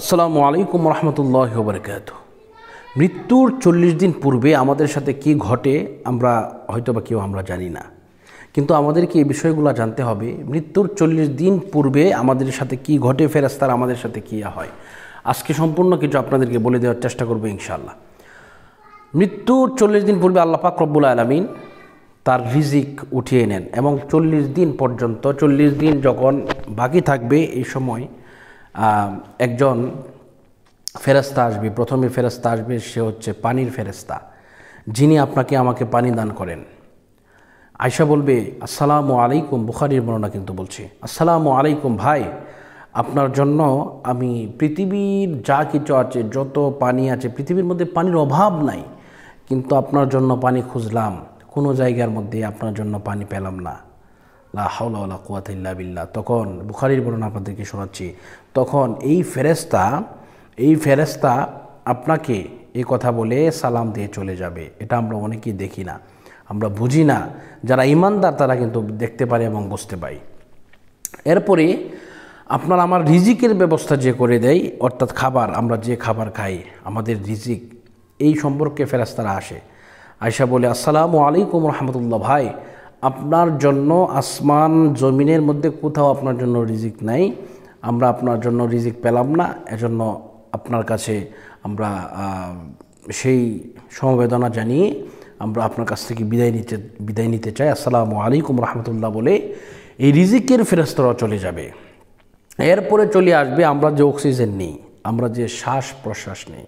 আসসালামু আলাইকুম রহমতুল্লাহি ওয়া বারাকাতুহু। মৃত্যুর 40 দিন পূর্বে আমাদের সাথে কি ঘটে আমরা হয়তোবা কেউ আমরা জানি না, কিন্তু আমাদেরকে এই বিষয়গুলো জানতে হবে। মৃত্যুর 40 দিন পূর্বে আমাদের সাথে কি ঘটে, ফেরেশতারা আমাদের সাথে কী হয়, আজকে সম্পূর্ণ কিছু আপনাদেরকে বলে দেওয়ার চেষ্টা করব ইনশাআল্লাহ। মৃত্যুর 40 দিন পূর্বে আল্লাহ পাক রব্বুল আলামিন তার রিজিক উঠিয়ে নেন এবং 40 দিন পর্যন্ত, 40 দিন যখন বাকি থাকবে এই সময় একজন ফেরেশতা আসবে। প্রথমে ফেরেশতা আসবে, সে হচ্ছে পানির ফেরেশতা, যিনি আপনাকে আমাকে পানি দান করেন। আয়েশা বলবে আসসালামু আলাইকুম, বুখারীর বর্ণনা কিন্তু বলছে আসসালামু আলাইকুম ভাই, আপনার জন্য আমি পৃথিবীর যা কিছু আছে, যত পানি আছে, পৃথিবীর মধ্যে পানির অভাব নাই, কিন্তু আপনার জন্য পানি খুঁজলাম, কোনো জায়গার মধ্যে আপনার জন্য পানি পেলাম না। লা হাওলা ওয়ালা কুওয়াতা ইল্লা বিল্লাহ। তখন বুখারীর বর্ণনা আপনাদেরকে শোনাচ্ছি, তখন এই ফেরেশতা আপনাকে এই কথা বলে সালাম দিয়ে চলে যাবে। এটা আমরা অনেকেই দেখি না, আমরা বুঝি না। যারা ঈমানদার তারা কিন্তু দেখতে পারে এবং বুঝতে পারে। এরপরে আপনার আমার রিজিকের ব্যবস্থা যে করে দেয়, অর্থাৎ খাবার, আমরা যে খাবার খাই, আমাদের রিজিক, এই সম্পর্কে ফেরেশতারা আসে। আয়েশা বলে আসসালামু আলাইকুম রহমতুল্লাহ ভাই, আপনার জন্য আসমান জমিনের মধ্যে কোথাও আপনার জন্য রিজিক নাই, আমরা আপনার জন্য রিজিক পেলাম না, এজন্য আপনার কাছে আমরা সেই সমবেদনা জানিয়ে আমরা আপনার কাছ থেকে বিদায় নিতে চাই। আসসালামু আলাইকুম রহমতুল্লাহ বলে এই রিজিকের ফেরেশতারা চলে যাবে। এরপরে চলে আসবে আমরা যে অক্সিজেন নিই, আমরা যে শ্বাস প্রশ্বাস নিই,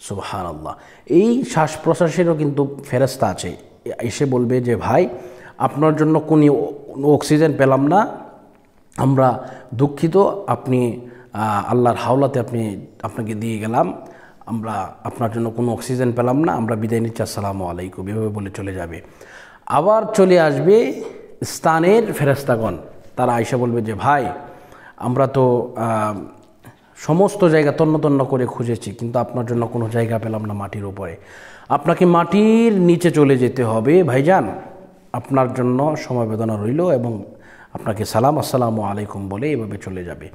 সুবহানাল্লাহ, এই শ্বাস প্রশ্বাসেরও কিন্তু ফেরেশতা আছে। এসে বলবে যে ভাই, আপনার জন্য কোন অক্সিজেন পেলাম না, আমরা দুঃখিত, আপনি আল্লাহর হাওলাতে আপনাকে দিয়ে গেলাম, আমরা আপনার জন্য কোনো অক্সিজেন পেলাম না, আমরা বিদায় নিচ্ছি, আসসালামু আলাইকুম, এভাবে বলে চলে যাবে। আবার চলে আসবে স্থানের ফেরেশতাগণ, তারা আয়েশা বলবে যে ভাই, আমরা তো সমস্ত জায়গা তন্ন তন্ন করে খুঁজেছি, কিন্তু আপনার জন্য কোনো জায়গা পেলাম না মাটির উপরে, আপনাকে মাটির নিচে চলে যেতে হবে ভাইজান, আপনার জন্য সমবেদনা রইল, এবং আপনাকে সালাম, আসসালামু আলাইকুম বলে এইভাবে চলে যাবে।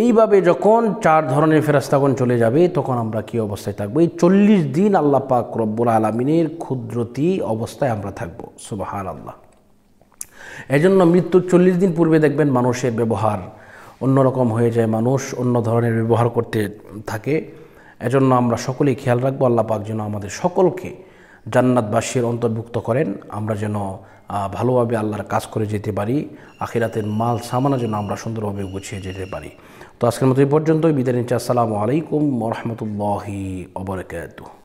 এইভাবে যখন 4 ধরনের ফেরেশতাগণ চলে যাবে, তখন আমরা কী অবস্থায় থাকবো? এই 40 দিন আল্লাহ পাক রব্বুল আলামিনের ক্ষুদ্রতি অবস্থায় আমরা থাকবো। সুবহানাল্লাহ। এজন্য মৃত্যুর 40 দিন পূর্বে দেখবেন মানুষের ব্যবহার অন্যরকম হয়ে যায়, মানুষ অন্য ধরনের ব্যবহার করতে থাকে। এজন্য আমরা সকলেই খেয়াল রাখবো, আল্লাহ পাক যেন আমাদের সকলকে জান্নাতবাসীর অন্তর্ভুক্ত করেন, আমরা যেন ভালোভাবে আল্লাহর কাজ করে যেতে পারি, আখিরাতের মাল সামানা যেন আমরা সুন্দরভাবে গুছিয়ে যেতে পারি। তো আজকের মতো এই পর্যন্তই, বিদায় নিচ্ছি। আসসালামু আলাইকুম ওয়া রাহমাতুল্লাহি ওয়া বারাকাতুহু।